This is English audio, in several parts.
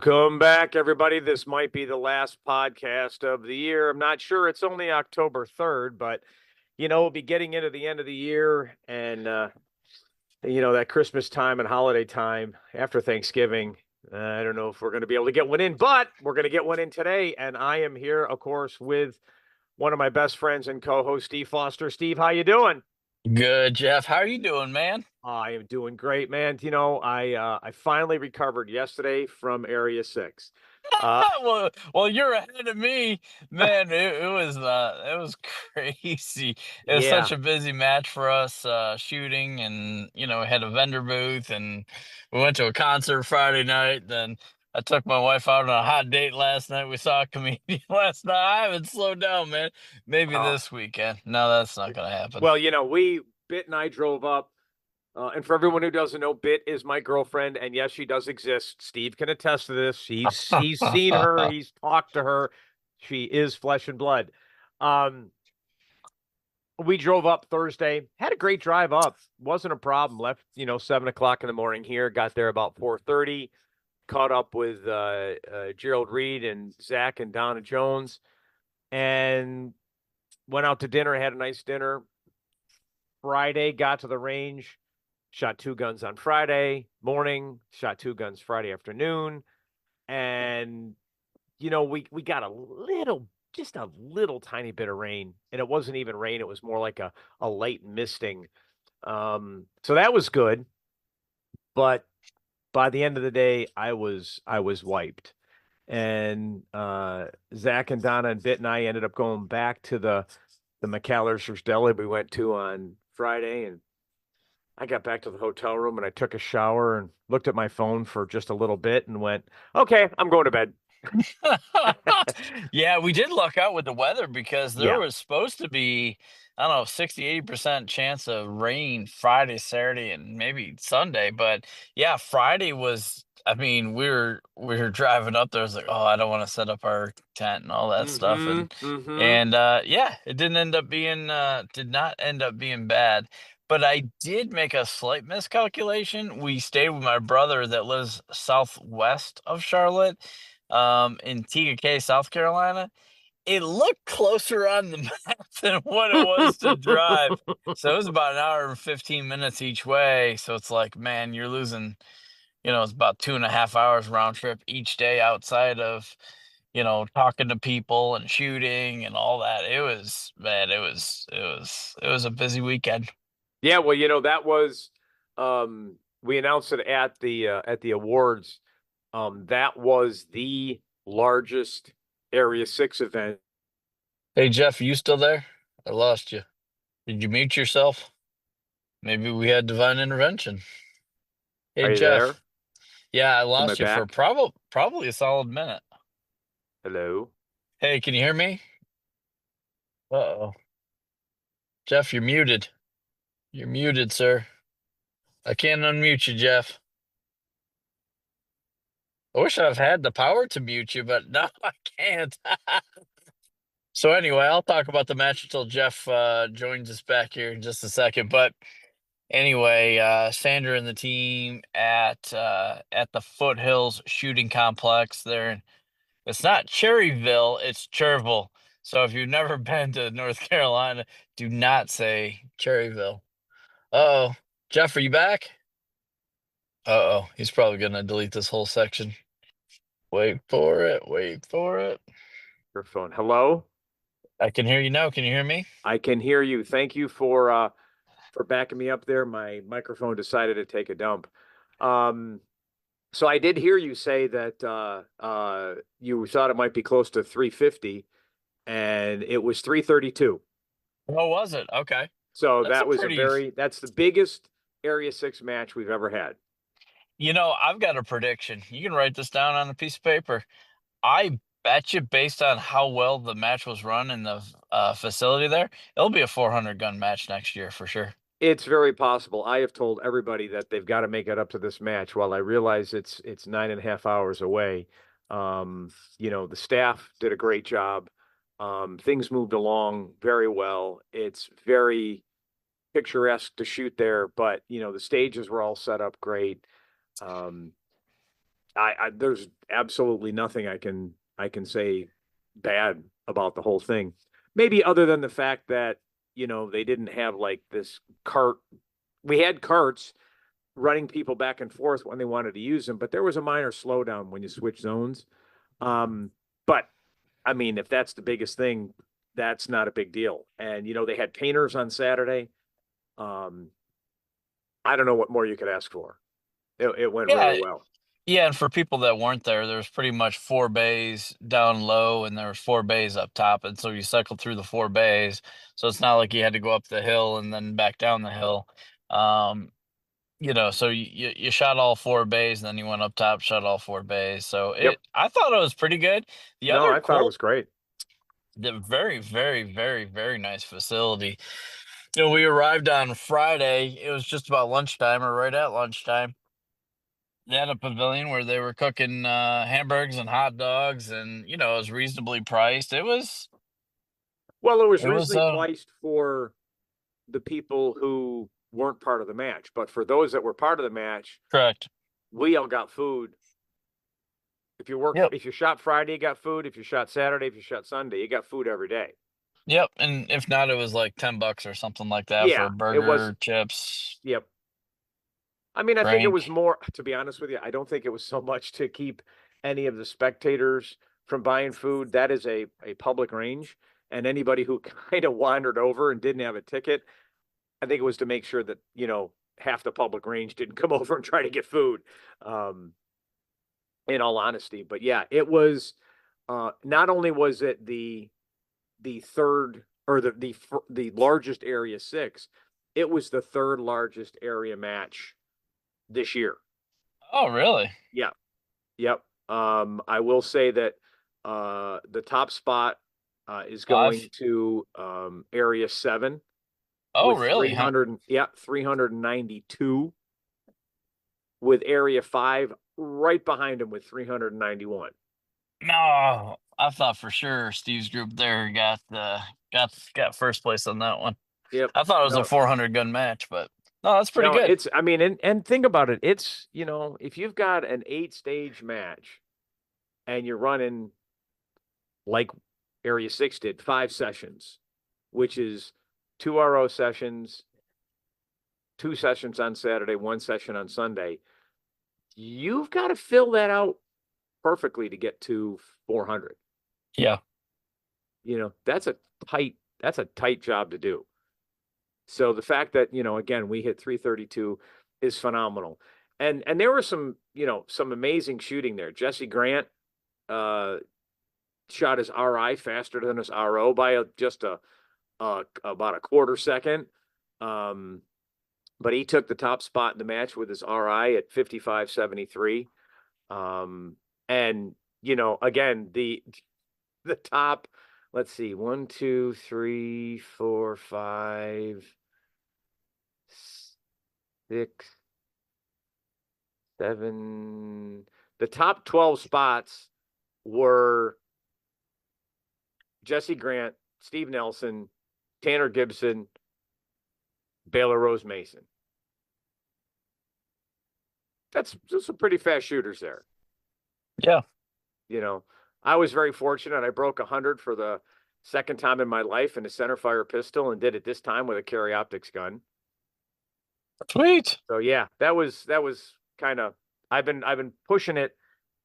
Welcome back, everybody. This might be the last podcast of the year. I'm not sure. It's only October 3rd, but, we'll be getting into the end of the year and, that Christmas time and holiday time after Thanksgiving. I don't know if we're going to be able to get one in, but we're going to get one in today. And I am here, of course, with one of my best friends and co-host, Steve Foster. Steve, how you doing? Good, Jeff. How are you doing, man? I am doing great, man. I finally recovered yesterday from Area 6. Uh, well, you're ahead of me, man. It was crazy. It was yeah. such a busy match for us, shooting, and we had a vendor booth, and we went to a concert Friday night. Then I took my wife out on a hot date last night. We saw a comedian last night. I haven't slowed down, man. Maybe Uh, this weekend. No, that's not gonna happen. well, Bit and I drove up. And for everyone who doesn't know, Bit is my girlfriend, and yes, she does exist. Steve can attest to this. He's seen her. He's talked to her. She is flesh and blood. Um, we drove up Thursday. Had a great drive up. Wasn't a problem. Left 7 o'clock in the morning here. Got there about 4:30. Caught up with Gerald Reed and Zach and Donna Jones, and went out to dinner. Had a nice dinner. Friday, got to the range. Shot two guns on Friday morning, shot two guns Friday afternoon. And, we got just a little tiny bit of rain. And it wasn't even rain. It was more like a light misting. So that was good. But by the end of the day, I was wiped. And Zach and Donna and Bit and I ended up going back to the McAllister's Deli we went to on Friday, and I got back to the hotel room and I took a shower and looked at my phone for just a little bit and went, okay, I'm going to bed. Yeah, we did luck out with the weather because there Yeah. was supposed to be, I don't know, 60-80% chance of rain Friday, Saturday, and maybe Sunday. But yeah, Friday was, I mean, we were driving up there. I was like, oh, I don't want to set up our tent and all that stuff. Mm-hmm. And Mm-hmm. and yeah, it did not end up being bad. But I did make a slight miscalculation. We stayed with my brother that lives southwest of Charlotte, in TK, South Carolina. It looked closer on the map than what it was to drive. So it was about an hour and 15 minutes each way. So it's like, man, you're losing, it's about 2.5 hours round trip each day outside of, talking to people and shooting and all that. It was, man, it was a busy weekend. Yeah, well, that was we announced it at the awards. That was the largest Area 6 event. Hey, Jeff, you still there? I lost you. Did you mute yourself? Maybe we had divine intervention. Hey, Are you there? Jeff. Yeah, I Am I lost you for back? probably a solid minute. Hello? Hey, can you hear me? Uh-oh. Jeff, you're muted. You're muted, sir. I can't unmute you, Jeff. I wish I've had the power to mute you, but no, I can't. So anyway, I'll talk about the match until Jeff joins us back here in just a second. But anyway, Sandra and the team at the Foothills Shooting Complex there. It's not Cherryville, it's Cherville. So if you've never been to North Carolina, do not say Cherryville. Uh-oh. Jeff, are you back? Uh-oh. He's probably gonna delete this whole section. Wait for it. Wait for it. Your phone. Hello? I can hear you now. Can you hear me? I can hear you. Thank you for backing me up there. My microphone decided to take a dump. Um, so I did hear you say that you thought it might be close to 350, and it was 332. Oh, was it? Okay. So That's a pretty that's the biggest Area 6 match we've ever had. I've got a prediction. You can write this down on a piece of paper. I bet you, based on how well the match was run in the facility there, it'll be a 400 gun match next year for sure. It's very possible. I have told everybody that they've got to make it up to this match. While I realize it's 9.5 hours away, the staff did a great job. Things moved along very well. It's very picturesque to shoot there, but the stages were all set up great. Um, I there's absolutely nothing I can say bad about the whole thing. Maybe other than the fact that, they didn't have like this cart. We had carts running people back and forth when they wanted to use them, but there was a minor slowdown when you switch zones. But I mean, if that's the biggest thing, that's not a big deal. And they had painters on Saturday. Um, I don't know what more you could ask for. It went really Yeah, well. yeah, and for people that weren't there, there was pretty much 4 bays down low, and there was 4 bays up top, and so you cycled through the 4 bays, so it's not like you had to go up the hill and then back down the hill. Um, so you shot all 4 bays, and then you went up top, shot all 4 bays, so Yep. I thought it was pretty good. The No, other I thought it cool was great. the very, very, very, very nice facility. We arrived on Friday, it was just about lunchtime or right at lunchtime. They had a pavilion where they were cooking hamburgers and hot dogs, and it was reasonably priced. Well, it was It was reasonably priced for the people who weren't part of the match, but for those that were part of the match, correct. we all got food. Yep, If you shot Friday, you got food. If you shot Saturday, if you shot Sunday, you got food every day. yep. And if not, it was like $10 or something like that for Yeah, a it was. burger, chips, Yep. I mean, I think it was drink. more, to be honest with you, I don't think it was so much to keep any of the spectators from buying food. That is a public range. And anybody who kind of wandered over and didn't have a ticket, I think it was to make sure that, half the public range didn't come over and try to get food. Um, in all honesty. But yeah, it was not only was it the third or the largest area six, it was the third largest area match this year. Oh, really? Yeah. Yep. I will say that the top spot is going 5? to area seven Oh, with really? Huh? 392, with area five right behind him with 391. No, I thought for sure Steve's group there got first place on that one. Yep. I thought it was a No, 400 gun match, but no, that's pretty no, good. I mean, and think about it. It's, if you've got an 8 stage match and you're running like Area 6 did, 5 sessions, which is 2 RO sessions, 2 sessions on Saturday, 1 session on Sunday, you've got to fill that out perfectly to get to 400. Yeah. That's a tight job to do. So the fact that, again, we hit 332 is phenomenal. And there was some amazing shooting there. Jesse Grant shot his RI faster than his RO by just about a quarter second. But he took the top spot in the match with his RI at 55.73. And again, the top, let's see, 1, 2, 3, 4, 5, 6, 7. The top 12 spots were Jesse Grant, Steve Nelson, Tanner Gibson, Baylor Rose Mason. That's some pretty fast shooters there. Yeah. I was very fortunate. I broke 100 for the second time in my life in a center fire pistol, and did it this time with a carry optics gun. Sweet. So yeah, that was kind of, I've been pushing it,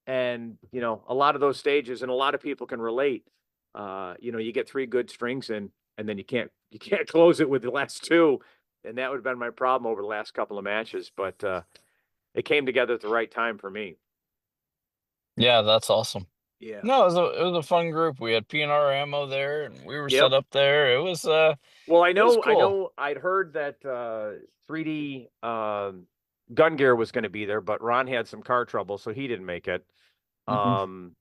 and a lot of those stages, and a lot of people can relate. You get 3 good strings in, and then you can't close it with the last 2, and that would have been my problem over the last couple of matches. But it came together at the right time for me. Yeah, that's awesome. Yeah. No, it was a fun group. We had PNR ammo there, and we were set Yep. up there. It was Well, it was I cool. know I'd heard that 3D gun gear was going to be there, but Ron had some car trouble, so he didn't make it. Hmm. Um,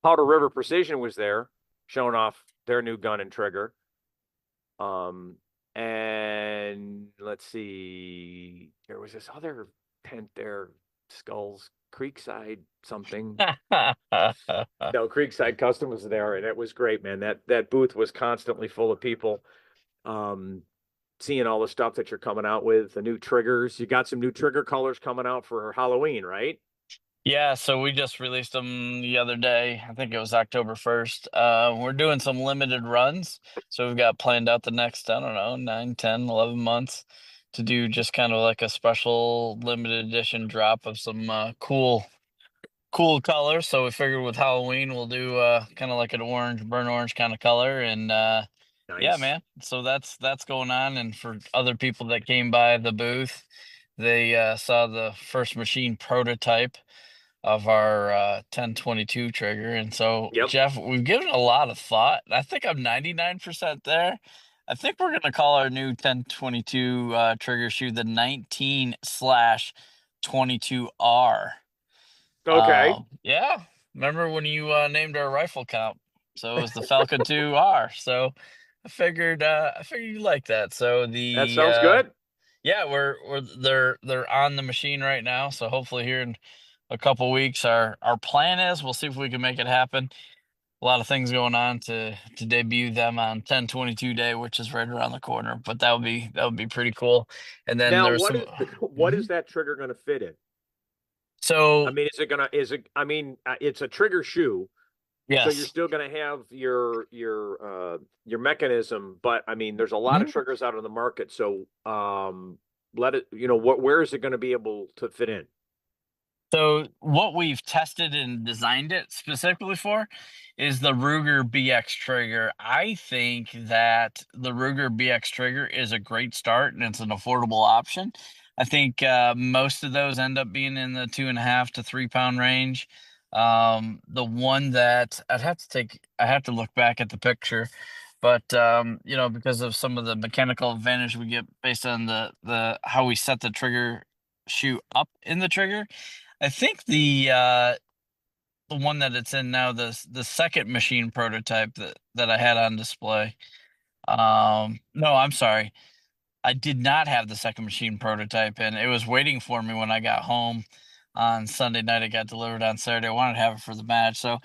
Powder River Precision was there, showing off their new gun and trigger. And let's see, there was this other tent there, Skulls Creekside something. No, Creekside Custom was there, and it was great, man. That booth was constantly full of people. Um, Seeing all the stuff that you're coming out with, the new triggers. You got some new trigger colors coming out for Halloween, right? Yeah, so we just released them the other day. I think it was October 1st. We're doing some limited runs. So we've got planned out the next, I don't know, 9, 10, 11 months to do just kind of like a special limited edition drop of some cool colors. So we figured with Halloween we'll do kind of like an orange, burnt orange kind of color. And yeah, Nice. man. So that's going on. And for other people that came by the booth, they saw the first machine prototype of our 1022 trigger. And so, Yep. Jeff, we've given a lot of thought. I think I'm 99% there. I think we're going to call our new 1022 trigger shoe the 19 slash 22R. Okay. Yeah. Remember when you named our rifle comp? So it was the Falcon 2R. So I figured you like that. So That the sounds good. yeah, we're they're on the machine right now. So hopefully here in a couple weeks, our plan is we'll see if we can make it happen. A lot of things going on to debut them on 1022 day, which is right around the corner. But that would be pretty cool. And then Now, there's what some. is what is Mhm. that trigger going to fit in? I So mean, is it? I mean, it's a trigger shoe, so you're yes. still going to have your mechanism, but I mean, there's a lot of triggers out on the market. So, let it. Where is it going to be able to fit in? So what we've tested and designed it specifically for is the Ruger BX trigger. I think that the Ruger BX trigger is a great start and it's an affordable option. I think most of those end up being in the 2.5 to 3 pound range. The one that I have to look back at the picture, but because of some of the mechanical advantage we get based on the how we set the trigger shoe up in the trigger. I think the one that it's in now, the second machine prototype that I had on display. No, I'm sorry. I did not have the second machine prototype, and it was waiting for me when I got home on Sunday night. It got delivered on Saturday. I wanted to have it for the match. So,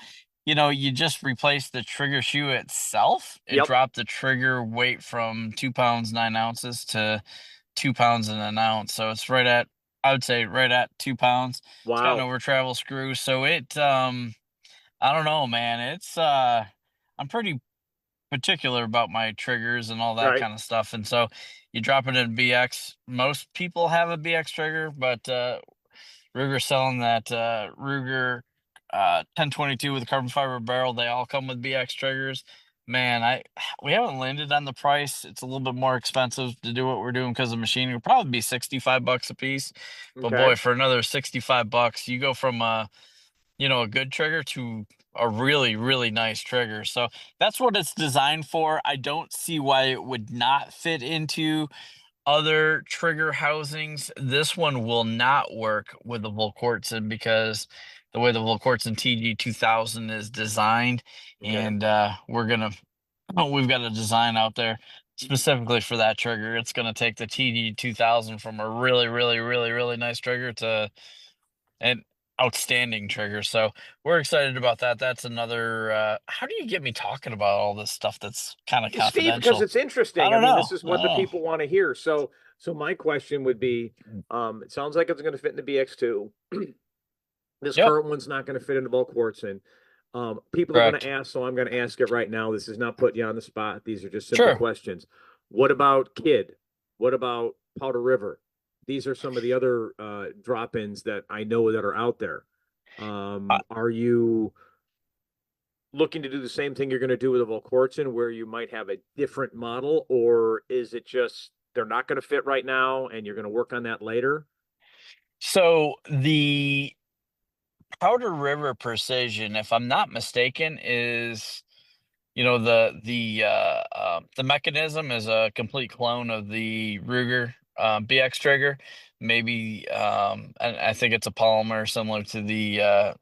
you just replace the trigger shoe itself. It Yep. dropped the trigger weight from 2 pounds 9 ounces to 2 pounds and an ounce. So it's I would say right at 2 pounds. It's got an Wow. over travel screw. So I don't know, man. I'm pretty particular about my triggers and all that Right. kind of stuff. And so you drop it in BX. Most people have a BX trigger, but Ruger selling that Ruger 1022 with a carbon fiber barrel. They all come with BX triggers. Man, we haven't landed on the price. It's a little bit more expensive to do what we're doing because of machine. It'll probably be 65 bucks a piece. But Okay. boy, for another 65 bucks, you go from a good trigger to a really, really nice trigger. So that's what it's designed for. I don't see why it would not fit into other trigger housings. This one will not work with the Volquartsen because the way the Volquartsen TG 2000 is designed, Okay. and we've got a design out there specifically for that trigger. It's gonna take the TG 2000 from a really, really, really, really nice trigger to an outstanding trigger. So we're excited about that. That's another. How do you get me talking about all this stuff that's kind of Steve, because confidential? it's I interesting. I don't mean, know. this is I what don't the know. people want to hear. So my question would be, it sounds like it's going to fit in the BX2. This Yep. current one's not going to fit into bulk Quartzen. People are going to Correct. ask, so I'm going to ask it right now. This is not putting you on the spot. These are just simple Sure. questions. What about Kid? What about Powder River? These are some of the other drop-ins that I know that are out there. Are you looking to do the same thing you're going to do with a Volquartsen, where you might have a different model, or is it just they're not going to fit right now and you're going to work on that later? So the Powder River Precision, if I'm not mistaken, is the mechanism is a complete clone of the Ruger BX trigger. Maybe and I think it's a polymer similar to the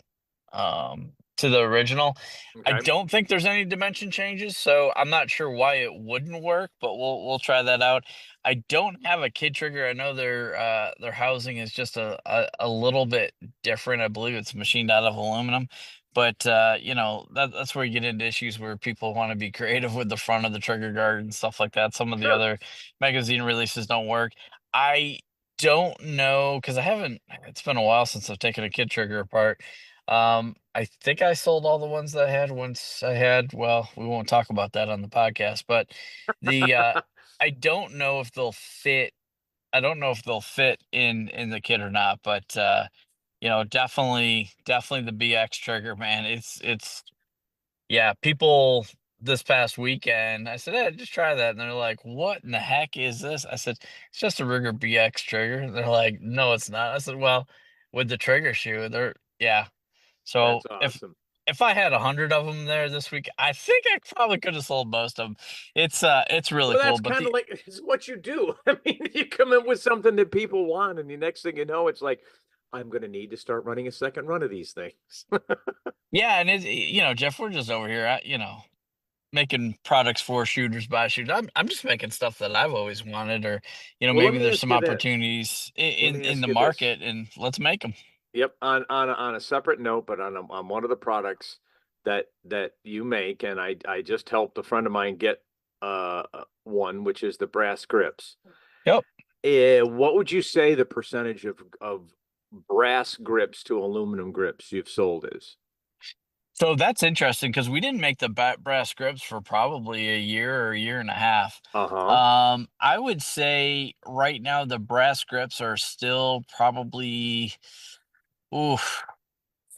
original. I Okay, don't think there's any dimension changes, so I'm not sure why it wouldn't work, but we'll try that out. I don't have a kid trigger. I know their housing is just a little bit different. I believe it's machined out of aluminum. But that's where you get into issues where people want to be creative with the front of the trigger guard and stuff like that. Some of the sure. other magazine releases don't work. I don't know because I haven't. It's been a while since I've taken a kid trigger apart. I think I sold all the ones that I had once I had. Well, we won't talk about that on the podcast, but the I don't know if they'll fit. I don't know if they'll fit in the kit or not, but definitely the BX trigger, man. It's yeah, people this past weekend, I said, "Hey, just try that." And they're like, "What in the heck is this?" I said, "It's just a Rigger BX trigger." And they're like, "No, it's not." I said, "Well, with the trigger shoe, they're yeah." So That's awesome. if I had 100 of them there this week, I think I probably could have sold most of them. It's really Well, cool, that's but kind of the like it's what you do. I mean, you come in with something that people want, and the next thing you know, it's like, I'm going to need to start running a second run of these things. yeah, and Jeff, we're just over here, making products for shooters by shooters. I'm just making stuff that I've always wanted, or Well, let maybe me there's ask some you this. opportunities Let in me ask the you this. market, and let's make them. Yep, on a separate note, but on one of the products that you make, and I just helped a friend of mine get one, which is the brass grips. Yep. What would you say the percentage of brass grips to aluminum grips you've sold is? So that's interesting because we didn't make the brass scripts for probably a year or a year and a half. Uh-huh. I would say right now the brass scripts are still probably, ooh,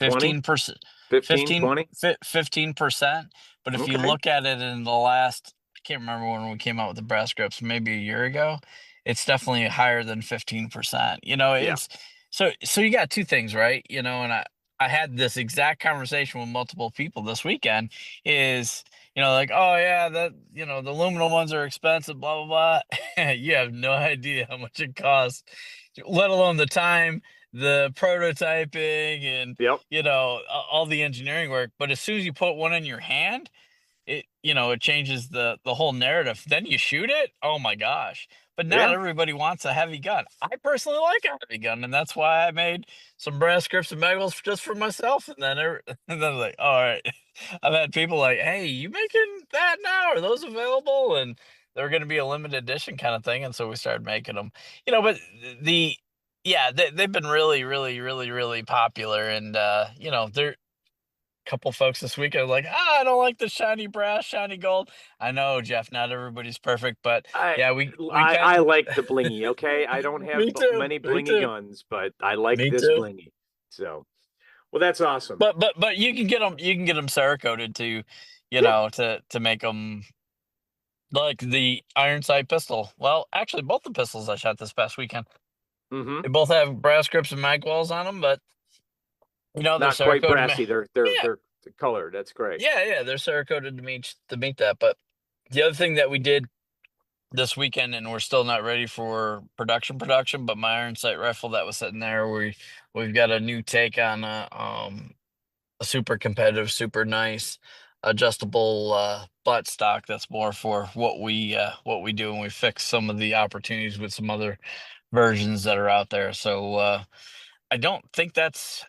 20, 15%, 15, 20. 15%. But if you Okay. look at it in the last, I can't remember when we came out with the brass grips, maybe a year ago, it's definitely higher than 15%. Yeah. So you got two things, right? And I had this exact conversation with multiple people this weekend is, like, oh yeah, the aluminum ones are expensive, blah blah blah. You have no idea how much it costs, let alone the time, the prototyping, and Yep. all the engineering work. But as soon as you put one in your hand, it changes the whole narrative. Then you shoot it, oh my gosh. But not Yeah. everybody wants a heavy gun. I personally like a heavy gun, and that's why I made some brass grips and bagels just for myself. And then and then like, all right. I've had people like, hey, you making that now, are those available? And they're going to be a limited edition kind of thing, and so we started making them. But the yeah, they've been really, really, really, really popular. And they're couple folks this week are like, I don't like the shiny brass, shiny gold. I know, Jeff, not everybody's perfect, but I yeah, we I can. like the blingy, okay? I don't have Me too. many Me blingy too. guns, but I like Me this too. blingy. So, well, that's awesome. But you can get them. You can get them Cerakoted to, Yeah. to make them like the iron sight pistol. Well, actually, both the pistols I shot this past weekend, Mm-hmm. they both have brass grips and mag wells on them, but they're Not quite Cerakoted. brassy. They're Yeah, they're colored. That's great. yeah, they're Cerakoted to meet that. But the other thing that we did this weekend, and we're still not ready for production, but my iron sight rifle that was sitting there, we've got a new take on a super competitive, super nice adjustable butt stock that's more for what we do, and we fix some of the opportunities with some other versions that are out there. So I don't think that's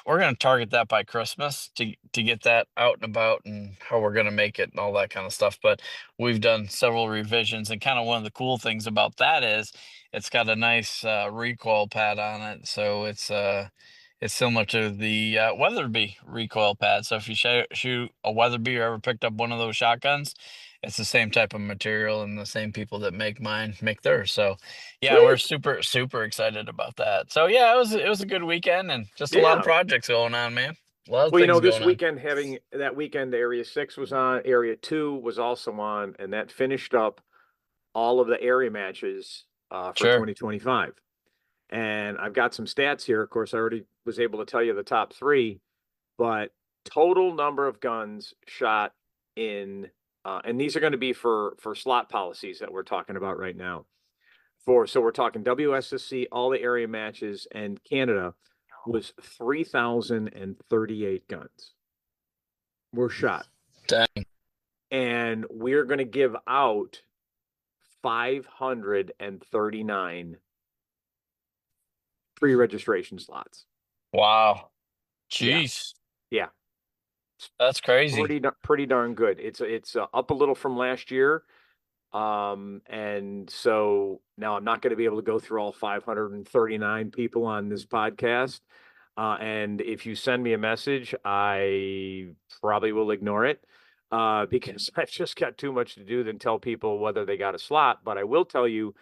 we're gonna target that by Christmas to get that out and about, and how we're gonna make it and all that kind of stuff. But we've done several revisions, and kind of one of the cool things about that is it's got a nice recoil pad on it, so it's similar to the Weatherby recoil pad. So if you shoot a Weatherby or ever picked up one of those shotguns, it's the same type of material, and the same people that make mine make theirs. So yeah, we're Sweet. super, super excited about that. So yeah, it was a good weekend, and just a lot of Yeah. projects going on, man. A lot of Well, things this going on. weekend, having that weekend, Area 6 was on, Area 2 was also on, and that finished up all of the area matches for Sure. 2025. And I've got some stats here. Of course, I already was able to tell you the top three, but total number of guns shot in, and these are going to be for slot policies that we're talking about right now. So we're talking WSSC, all the area matches, and Canada was 3,038 guns were shot. Dang. And we're going to give out 539 pre-registration slots. Wow. Yeah. Jeez. Yeah. That's crazy. Pretty darn good. It's up a little from last year. And so now I'm not going to be able to go through all 539 people on this podcast. And if you send me a message, I probably will ignore it because I've just got too much to do than tell people whether they got a slot. But I will tell you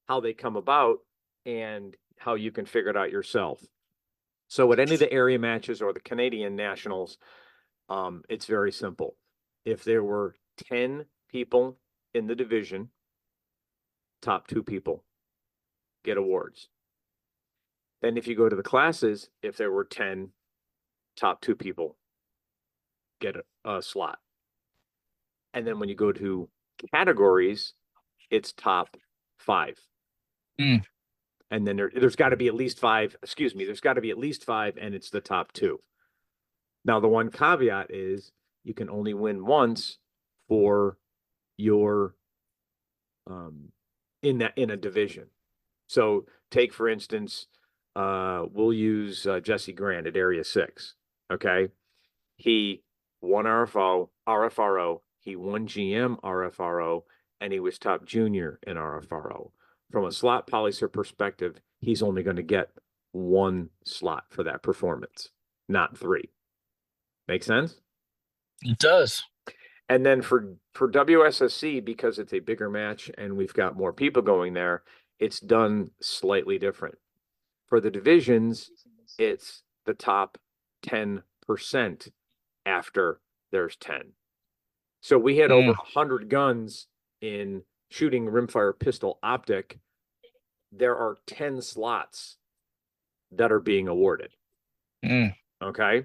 how they come about and how you can figure it out yourself. So at any of the area matches or the Canadian nationals, it's very simple. If there were 10 people in the division, top 2 people get awards. Then if you go to the classes, if there were 10, top 2 people get a slot. And then when you go to categories, it's top 5. Mm. And then there's got to be at least 5, there's got to be at least 5, and it's the top 2. Now, the one caveat is you can only win once for your in a division. So take, for instance, we'll use Jesse Grant at Area 6. Okay. He won RFRO, he won GM RFRO, and he was top junior in RFRO. From a slot polycer perspective, he's only going to get 1 slot for that performance, not 3. Make sense? It does. And then for WSSC, because it's a bigger match and we've got more people going there, it's done slightly different. For the divisions, it's the top 10% after there's 10. So we had over 100 guns in shooting rimfire pistol optic. There are 10 slots that are being awarded. Okay.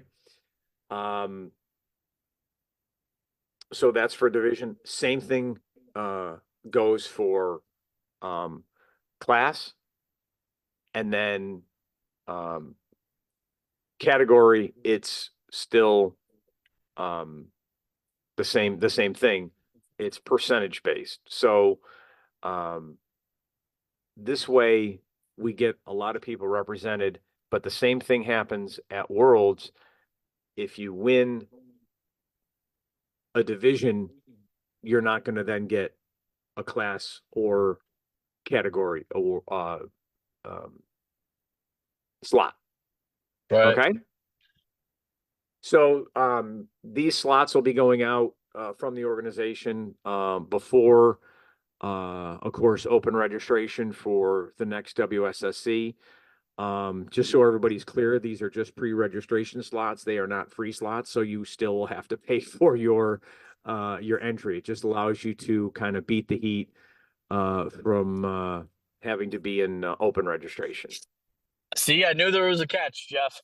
So that's for division. Same thing goes for class. And then category, it's still the same thing. It's percentage based. So this way we get a lot of people represented, but the same thing happens at Worlds. If you win a division, you're not going to then get a class or category or slot. Right. Okay. So these slots will be going out from the organization before, of course, open registration for the next WSSC. Just so everybody's clear, these are just pre-registration slots. They are not free slots, so you still will have to pay for your entry. It just allows you to kind of beat the heat from having to be in open registration. See, I knew there was a catch, Jeff.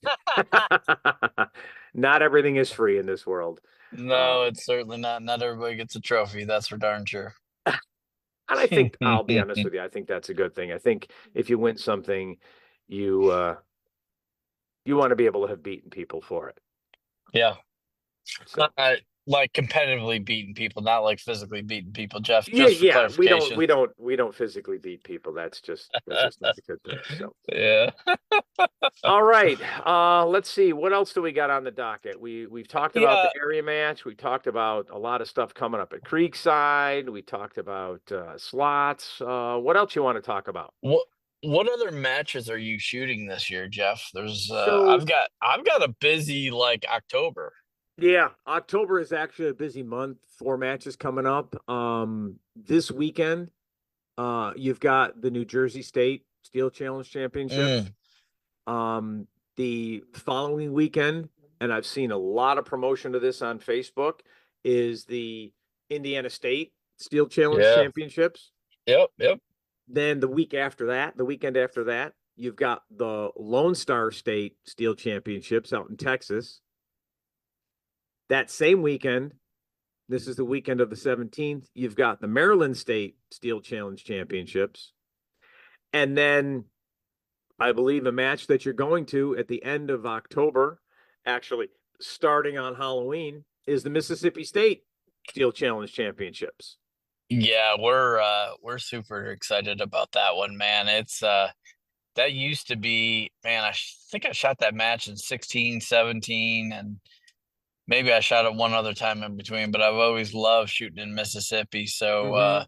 Not everything is free in this world. No, it's certainly not. Not everybody gets a trophy. That's for darn sure. And I think, I'll be honest with you, I think that's a good thing. I think if you win something, you want to be able to have beaten people for it. Yeah. So. Like competitively beating people, not like physically beating people, Jeff. Yeah, Just for yeah. clarification. We don't physically beat people. That's just not a good thing. So yeah. all right. Let's see. What else do we got on the docket? We've talked about the area match. We talked about a lot of stuff coming up at Creekside. We talked about slots. What else you want to talk about? What other matches are you shooting this year, Jeff? There's So I've got a busy like October. yeah, October is actually a busy month. 4 matches coming up. This weekend, you've got the New Jersey State Steel Challenge Championships. The following weekend, and I've seen a lot of promotion of this on Facebook, is the Indiana State Steel Challenge Championships. Yep. Then the weekend after that, you've got the Lone Star State Steel Championships out in Texas. That same weekend, this is the weekend of the 17th, you've got the Maryland State Steel Challenge Championships. And then I believe a match that you're going to at the end of October, actually starting on Halloween, is the Mississippi State Steel Challenge Championships. Yeah, we're super excited about that one, man. It's that used to be, man, I think I shot that match in 16, 17, and maybe I shot it one other time in between, but I've always loved shooting in Mississippi. So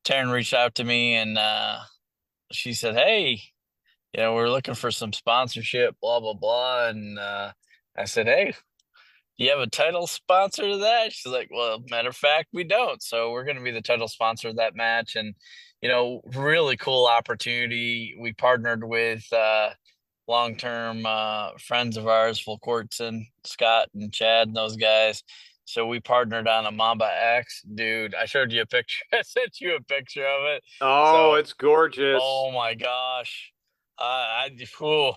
Taryn reached out to me and she said, "Hey, we're looking for some sponsorship, blah blah blah." And I said, "Hey, do you have a title sponsor to that?" She's like, "Well, matter of fact, we don't. So we're going to be the title sponsor of that match." And really cool opportunity. We partnered with long-term friends of ours, Full Courtson, Scott and Chad and those guys. So we partnered on a Mamba X. Dude, I showed you a picture. I sent you a picture of it. Oh, So, it's gorgeous. oh my gosh. Whew,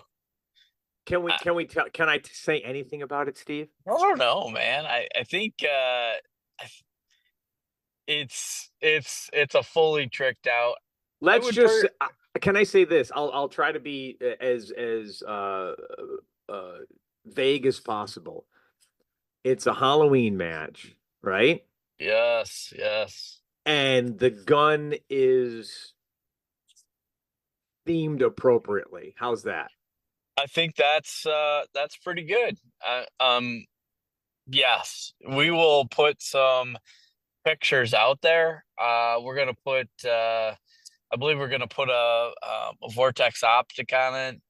Can I say anything about it, Steve? I don't know, man. I think it's a fully tricked out. I Let's would just per can I say this? I'll try to be as uh vague as possible. It's a Halloween match, right? Yes, yes. And the gun is themed appropriately. How's that? I think that's pretty good. Yes, we will put some pictures out there. We're gonna put I believe we're gonna put a Vortex optic on it.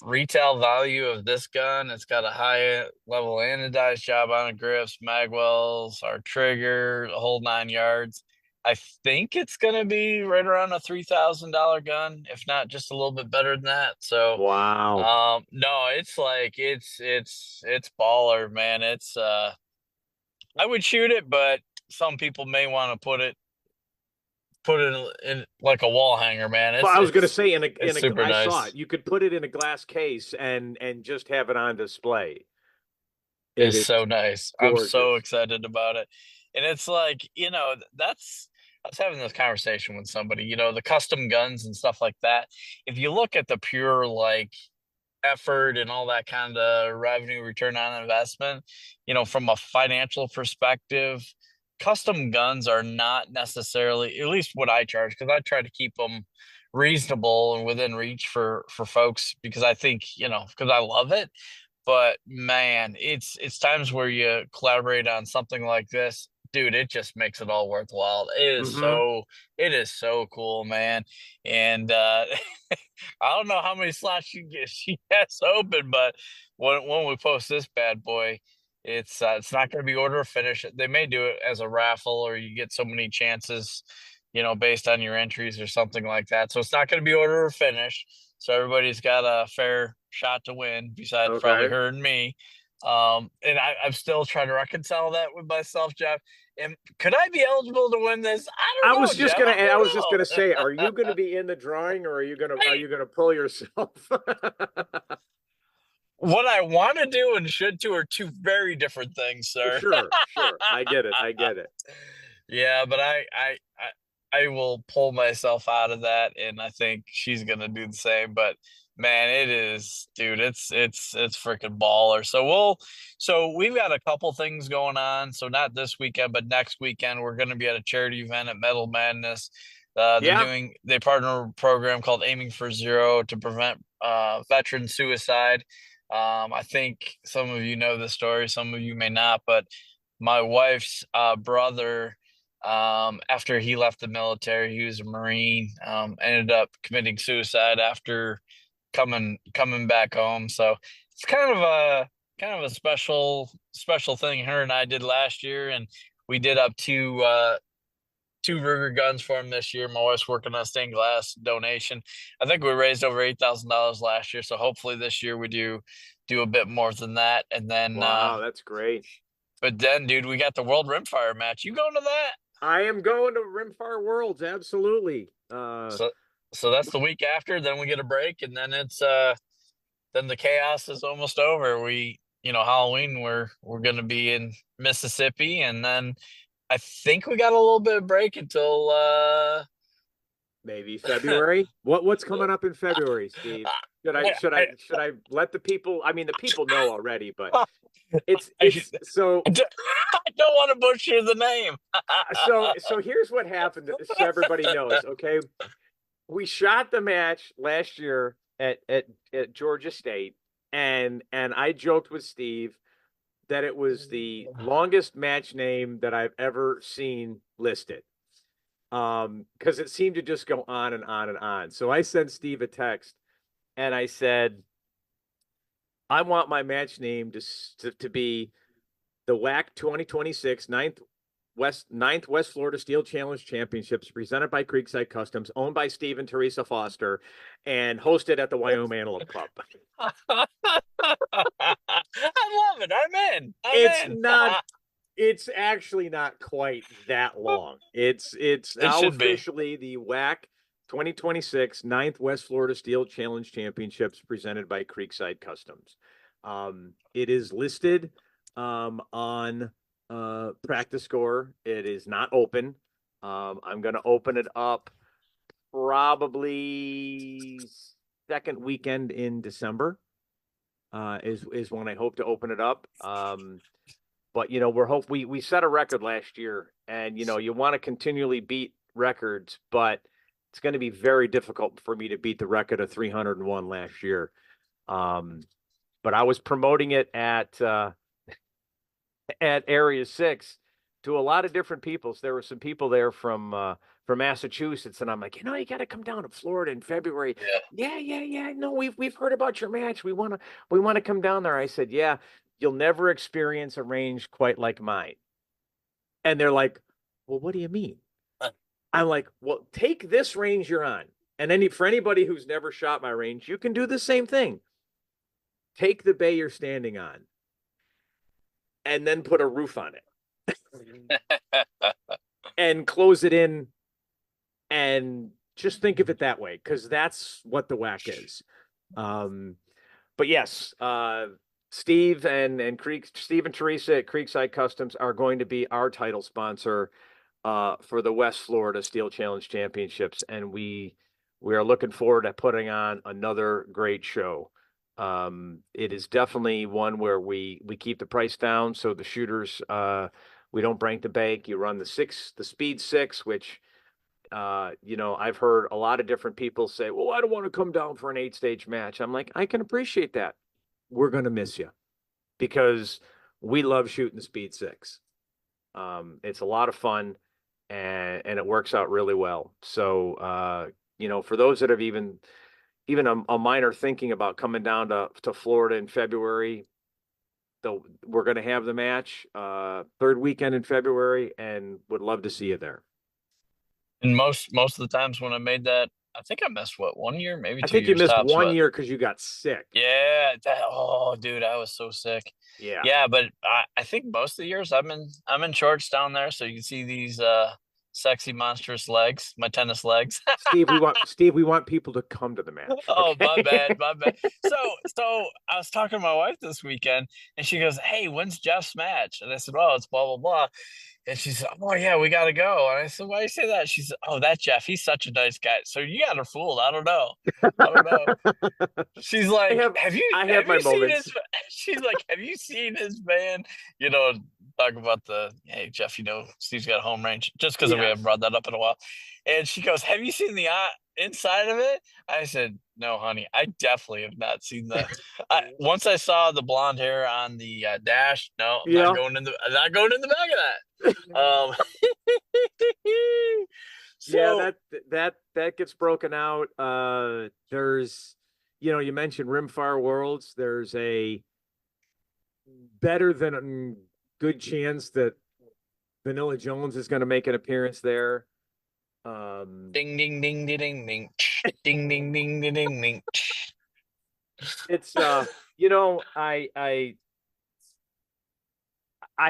Retail value of this gun, it's got a high level anodized job on it, grips, magwells, our trigger, the whole 9 yards. I think it's gonna be right around a $3,000 gun, if not just a little bit better than that. So Wow. no, it's like it's baller, man. It's I would shoot it, but some people may want to put it in like a wall hanger, man. Well, It's I was going to it's say it's super I saw it. nice. You could put it in a glass case and just have it on display. It It's is so nice. I'm so gorgeous. excited about it. And it's like, that's I was having this conversation with somebody, the custom guns and stuff like that. If you look at the pure like effort and all that kind of revenue return on investment, from a financial perspective, custom guns are not necessarily, at least what I charge, because I try to keep them reasonable and within reach for folks because I think, because I love it. But man, it's times where you collaborate on something like this, dude. It just makes it all worthwhile. Hmm. It is so cool, man. And I don't know how many slots she has open, but when we post this bad boy, it's not going to be order of finish. They may do it as a raffle, or you get so many chances, based on your entries or something like that. So it's not going to be order of finish. So everybody's got a fair shot to win, besides probably Okay. her and me. And I'm still trying to reconcile that with myself, Jeff. And could I be eligible to win this? I don't know, Jeff. I I was just don't gonna know. say, are you gonna be in the drawing or are I you gonna pull yourself? What I want to do and should do are two very different things, sir. Sure, sure. I get it. I get it. Yeah, but I will pull myself out of that, and I think she's gonna do the same. But man, it is, dude. It's freaking baller. So we've got a couple things going on. So not this weekend, but next weekend we're gonna be at a charity event at Metal Madness. Yeah. They partner with a program called Aiming for Zero to prevent veteran suicide. I think some of you know the story, some of you may not, but my wife's brother, after he left the military, he was a Marine, ended up committing suicide after coming back home. So it's kind of a special thing her and I did last year, and we did up two Ruger guns for him this year. My wife's working on a stained glass donation. I think we raised over $8,000 last year, so hopefully this year we do a bit more than that. And then, Wow, that's great. but then, dude, we got the World Rimfire match. You going to that? I am going to Rimfire Worlds, absolutely. So, so that's the week after. Then we get a break, and then then the chaos is almost over. Halloween we're gonna be in Mississippi, and then I think we got a little bit of break until Maybe February. What's coming up in February, Steve? Should I let the people? I mean, the people know already, but I, I, it's so I don't want to butcher the name. so here's what happened, so everybody knows. Okay, we shot the match last year at Georgia State, and I joked with Steve that it was the longest match name that I've ever seen listed. because it seemed to just go on and on and on. So I sent Steve a text and I said, I want my match name to be the WAC 2026 ninth West Florida Steel Challenge Championships presented by Creekside Customs, owned by Steve and Teresa Foster, and hosted at the Wyoming Antelope Club. I love it. I'm in. I'm It's in. not it's actually not quite that long. It's It now should be. officially the WAC 2026 ninth West Florida Steel Challenge Championships presented by Creekside Customs. It is listed on practice score. It is not open. I'm going to open it up probably second weekend in December. Is when I hope to open it up. But we set a record last year, and you want to continually beat records, but it's going to be very difficult for me to beat the record of 301 last year. But I was promoting it at Area 6 to a lot of different people. So there were some people there from Massachusetts, and I'm like, you got to come down to Florida in February. Yeah. No, we've heard about your match. We want to come down there. I said, yeah, you'll never experience a range quite like mine. And they're like, well, what do you mean? I'm like, well, take this range you're on. And for anybody who's never shot my range, you can do the same thing. Take the bay you're standing on and then put a roof on it and close it in and just think of it that way, because that's what the WAC is. But yes, Steve and Teresa at Creekside Customs are going to be our title sponsor for the West Florida Steel Challenge Championships, and we are looking forward to putting on another great show. It is definitely one where we keep the price down, so the shooters we don't break the bank. You run the speed 6, which I've heard a lot of different people say, well, I don't want to come down for an 8-stage match. I'm like, I can appreciate that. We're going to miss you because we love shooting the speed 6. It's a lot of fun and it works out really well. So, for those that have even a minor thinking about coming down to Florida in February, we're going to have the match third weekend in February, and would love to see you there. And most of the times when I made that, I think I missed 1 year, maybe I 2 think you years missed tops. 1 year because you got sick. Yeah, dude, I was so sick. Yeah. But I think most of the years I'm in shorts down there, so you can see these sexy monstrous legs, my tennis legs. Steve, we want people to come to the match. Oh, my Okay. bad. So I was talking to my wife this weekend, and she goes, "Hey, when's Jeff's match?" And I said, "Oh, it's blah blah blah." And she said, "Oh yeah, we gotta go." And I said, "Why do you say that?" She said, "Oh, that Jeff, he's such a nice guy." So you got her fooled. I don't know. She's like, I have have my you seen his?" moments. She's like, "Have you seen his van?" You know, talk about hey Jeff, Steve's got a home range, just because we Yes. haven't brought that up in a while. And she goes, "Have you seen the inside of it?" I said, "No, honey, I definitely have not seen the." Once I saw the blonde hair on the dash, no, I'm Yeah. not going in the back of that. Yeah, So that gets broken out. There's, you mentioned Rimfire Worlds. There's a better than good chance that Vanilla Jones is going to make an appearance there. ding ding ding ding ding ding ding ding ding ding ding ding. It's I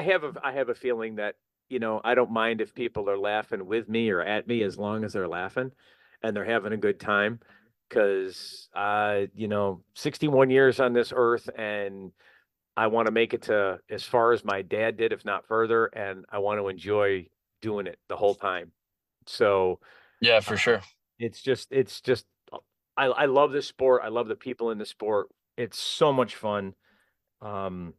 have a feeling that I don't mind if people are laughing with me or at me, as long as they're laughing and they're having a good time, because 61 years on this earth, and I want to make it to as far as my dad did, if not further, and I want to enjoy doing it the whole time. So Yeah, for uh, sure. it's just I love this sport. I love the people in the sport. It's so much fun. Um,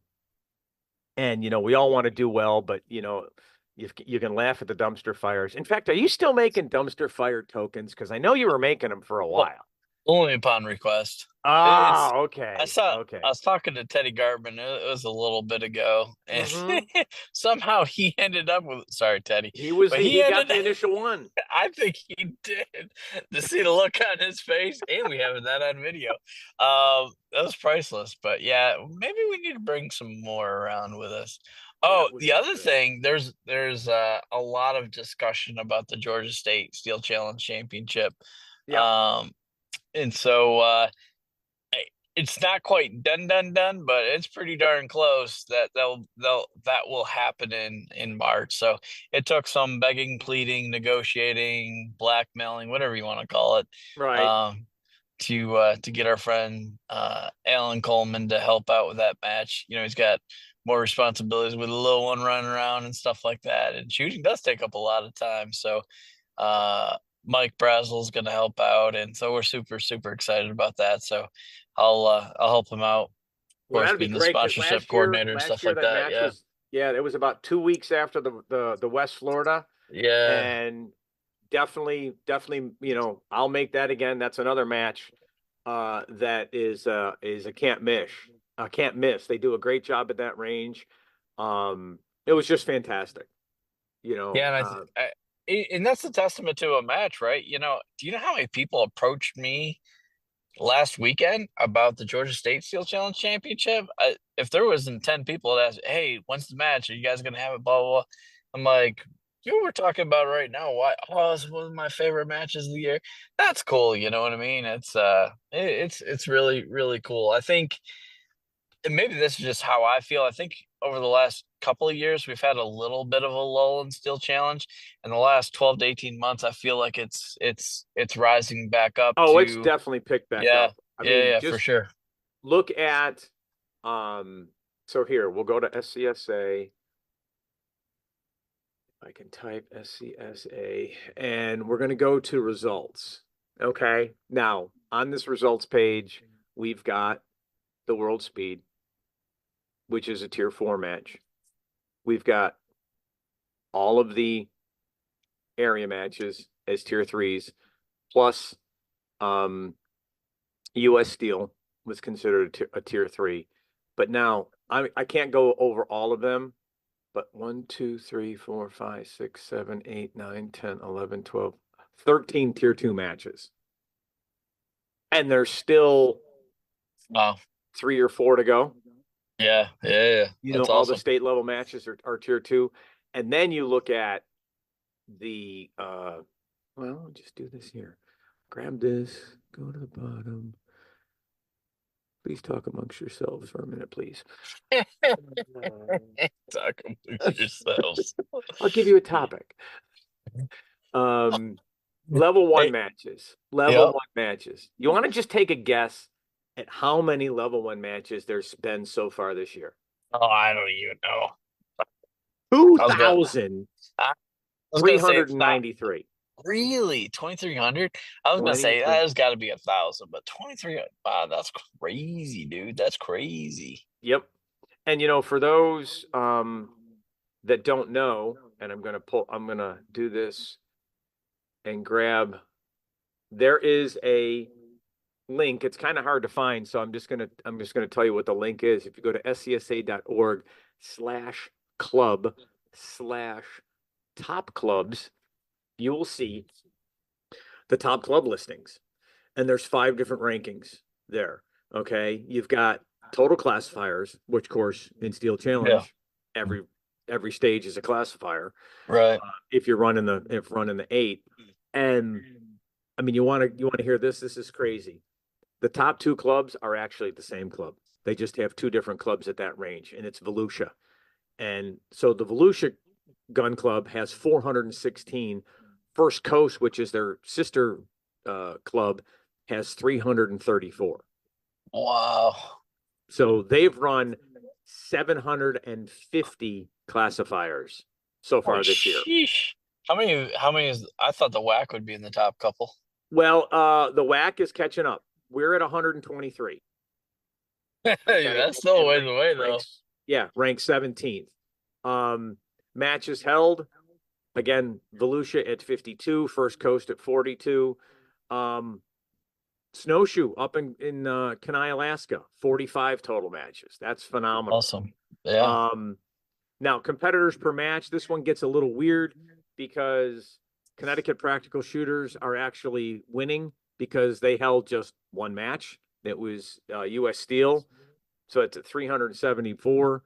and we all want to do well, but you can laugh at the dumpster fires. In fact, are you still making dumpster fire tokens? Because I know you were making them for a Well, while. only upon request. It's Ah, I okay, saw I okay. was talking to Teddy Gartman. It was a little bit ago, and Hmm. somehow he ended up with sorry, Teddy, He was but the he got the initial one. I think he did. To see the look on his face, and we have that on video. That was priceless. But yeah, maybe we need to bring some more around with us. Oh, That would the be other good. thing, there's a lot of discussion about the Georgia State Steel Challenge Championship. Yep. Um, and so it's not quite done, but it's pretty darn close that that will happen in March. So it took some begging, pleading, negotiating, blackmailing, whatever you want to call it, Right. um, to get our friend Alan Coleman to help out with that match. You know, he's got more responsibilities with a little one running around and stuff like that, and shooting does take up a lot of time. So uh, Mike Brazel's going to help out, and so we're super excited about that. So I'll help him out. Of Well, course, that'd be being the great because sponsorship coordinator and stuff like that that. match Yeah, was, yeah, it was about 2 weeks after the West Florida, yeah, and definitely, I'll make that again. That's another match that is a can't miss. Can't miss. They do a great job at that range. It was just fantastic. You know, yeah. And and that's a testament to a match, right? You know, do you know how many people approached me last weekend about the Georgia State Steel Challenge Championship? If there wasn't 10 people that asked, "Hey, when's the match? Are you guys gonna have it?" Blah blah blah. I'm like, you were talking about right now. Why? Oh, it's one of my favorite matches of the year. That's cool. You know what I mean? It's really cool. I think and maybe this is just how I feel. I think over the last couple of years, we've had a little bit of a lull in Steel Challenge. In the last 12 to 18 months, I feel like it's rising back up oh, it's to definitely picked back yeah, up. I mean, for just sure. look at um. So here we'll go to SCSA. I can type SCSA and we're going to go to results. Okay. Now, on this results page, we've got the world speed, which is a tier 4 match. We've got all of the area matches as tier 3s, plus um, US Steel was considered a tier 3. But now I can't go over all of them, but 1, 2, 3, 4, 5, 6, 7, 8, 9, 10, 11, 12, 13 tier 2 matches. And there's still Wow. 3 or 4 to go. Yeah. That's All the awesome. state level matches are tier 2. And then you look at the well, I'll just do this here. Grab this, go to the bottom. Please talk amongst yourselves for a minute, please. Talk amongst yourselves. I'll give you a Yeah. topic. Level one Hey, matches. Level yep. one matches. You want to just take a guess at how many level one matches there's been so far this year? Oh, I don't even know. I was gonna I was gonna say it's not 2,393. really 2,300. I was gonna say that 23. has got to be 1,000, but 23. Wow, that's crazy, dude. That's crazy. Yep. And for those that don't know, and I'm gonna do this and grab, there is a link. It's kind of hard to find, so I'm just gonna tell you what the link is. If you go to scsa.org/club/top clubs, you will see the top club listings. And there's 5 different rankings there. Okay. You've got total classifiers, which of course in Steel Yeah. Challenge, every stage is a classifier. Right. If you're running the 8. And I mean you want to hear this. This is crazy. The top 2 clubs are actually the same club. They just have 2 different clubs at that range, and it's Volusia. And so the Volusia Gun Club has 416. First Coast, which is their sister club, has 334. Wow. So they've run 750 classifiers so Oh, far this year. sheesh. How many is I thought the whack would be in the top couple. Well, the WAC is catching up. We're at 123. Hey, Okay, that's still a and ways away though. ranked 17th. Matches held again. Volusia at 52, First Coast at 42. Snowshoe up in Kenai, Alaska, 45 total matches. That's phenomenal. Awesome. Yeah. Um, Now competitors per match, this one gets a little weird because Connecticut Practical Shooters are actually winning because they held just one match. It was U.S. Steel, so it's at 374.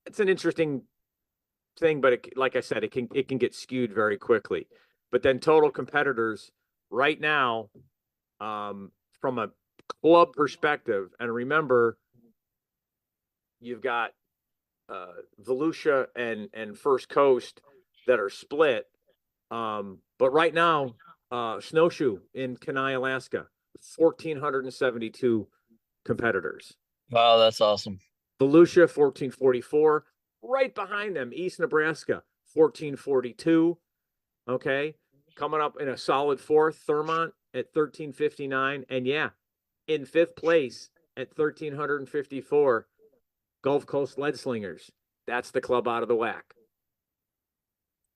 It's an interesting thing, but like I said, it can get skewed very quickly. But then total competitors right now, from a club perspective, and remember, you've got Volusia and First Coast that are split. But right now, Snowshoe in Kenai, Alaska, 1,472 competitors. Wow, that's awesome. Volusia, 1444. Right behind them, East Nebraska, 1442. Okay. Coming up in a solid fourth, Thurmont at 1359. And yeah, in fifth place at 1,354, Gulf Coast Lead Slingers. That's the club out of the whack.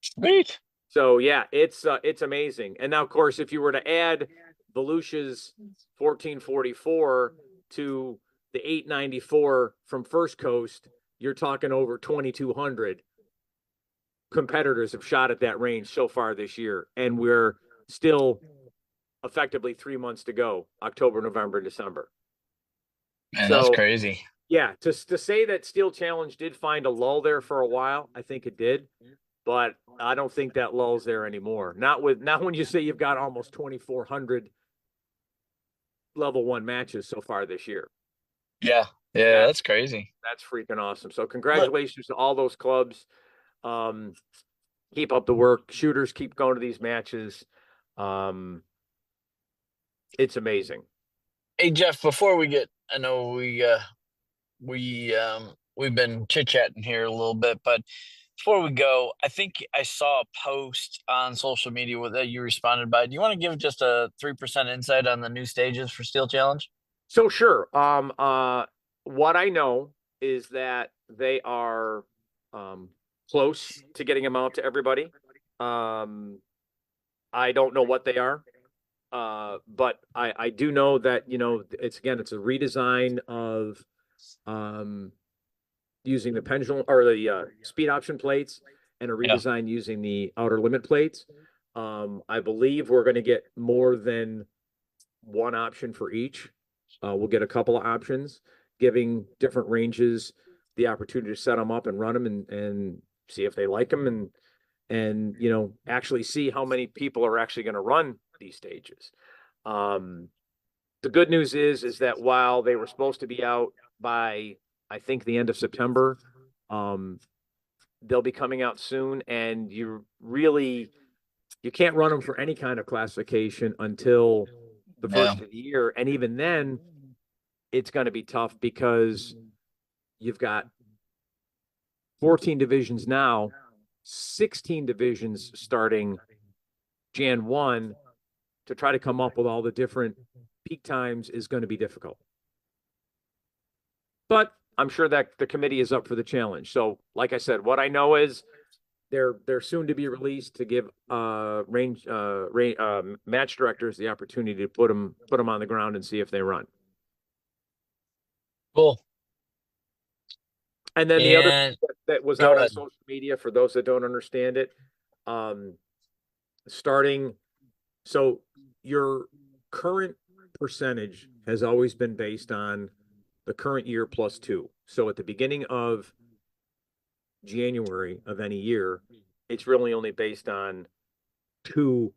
Sweet. So yeah, it's amazing. And now, of course, if you were to add Volusia's 1444 to the 894 from First Coast, you're talking over 2,200 competitors have shot at that range so far this year, and we're still effectively 3 months to go: October, November, December. Man, that's So crazy. yeah, to say that Steel Challenge did find a lull there for a while, I think it did, but I don't think that lull's there anymore. Not when you say you've got almost 2,400 level 1 matches so far this year. Yeah, that's crazy. That's freaking awesome. So congratulations to all those clubs. Keep up the work. Shooters, keep going to these matches. It's amazing. Hey Jeff, before we get, I know we've been chit-chatting here a little bit, but before we go, I think I saw a post on social media that you responded by. Do you want to give just a 3% insight on the new stages for Steel Challenge? So sure. What I know is that they are close to getting them out to everybody. I don't know what they are. But I do know that, it's a redesign of using the pendulum or the speed option plates, and a Yeah. redesign using the outer limit plates. I believe we're going to get more than one option for each. We'll get a couple of options, giving different ranges the opportunity to set them up and run them and see if they like them, and actually see how many people are actually going to run these stages. The good news is that while they were supposed to be out by, I think, the end of September, they'll be coming out soon, and you can't run them for any kind of classification until the first of the year. And even then, it's going to be tough because you've got 14 divisions now, 16 divisions starting Jan 1. To try to come up with all the different peak times is going to be difficult. But I'm sure that the committee is up for the challenge. So, like I said, what I know is they're soon to be released to give match directors the opportunity to put them on the ground and see if they run. Cool. And then the other that was out on social media, for those that don't understand it, so your current percentage has always been based on the current year plus 2. So at the beginning of January of any year, it's really only based on 2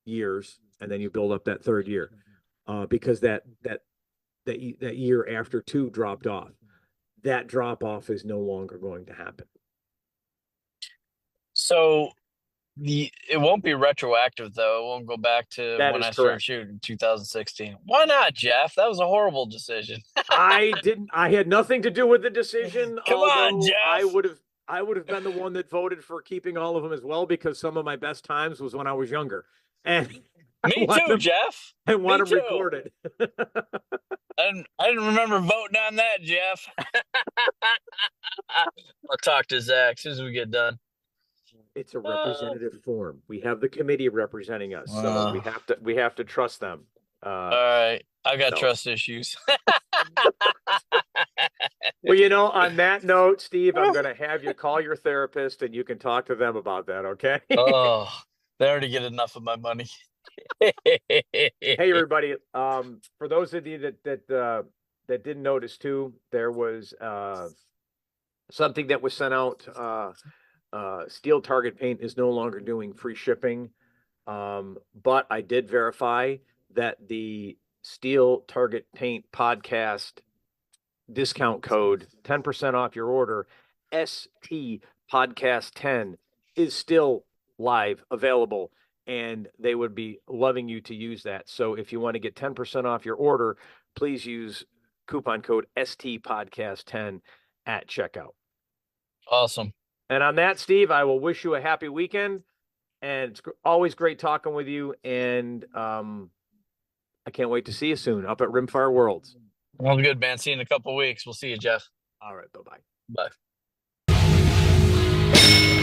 years, and then you build up that third year, because that year after 2 dropped off. That drop off is no longer going to happen. So it won't be retroactive, though. It won't go back to when I started shooting in 2016. Why not, Jeff? That was a horrible decision. I had nothing to do with the decision. Come on, Jeff. I would have been the one that voted for keeping all of them as well, because some of my best times was when I was younger. And me too, Jeff. I want them recorded. I didn't remember voting on that, Jeff. I'll talk to Zach as soon as we get done. It's a representative form. We have the committee representing us, so we have to trust them. All right, I got trust issues. Well, you know, on that note, Steve, I'm going to have you call your therapist and you can talk to them about that. Okay. Oh, they already get enough of my money. Hey, everybody. For those of you that didn't notice too, there was something that was sent out. Steel Target Paint is no longer doing free shipping. But I did verify that the Steel Target Paint podcast discount code, 10% off your order, ST Podcast 10, is still live, available, and they would be loving you to use that. So if you want to get 10% off your order, please use coupon code ST Podcast 10 at checkout. Awesome. And on that, Steve, I will wish you a happy weekend. And it's always great talking with you. And I can't wait to see you soon up at Rimfire Worlds. Sounds good, man. See you in a couple weeks. We'll see you, Jeff. All right. Bye-bye. Bye.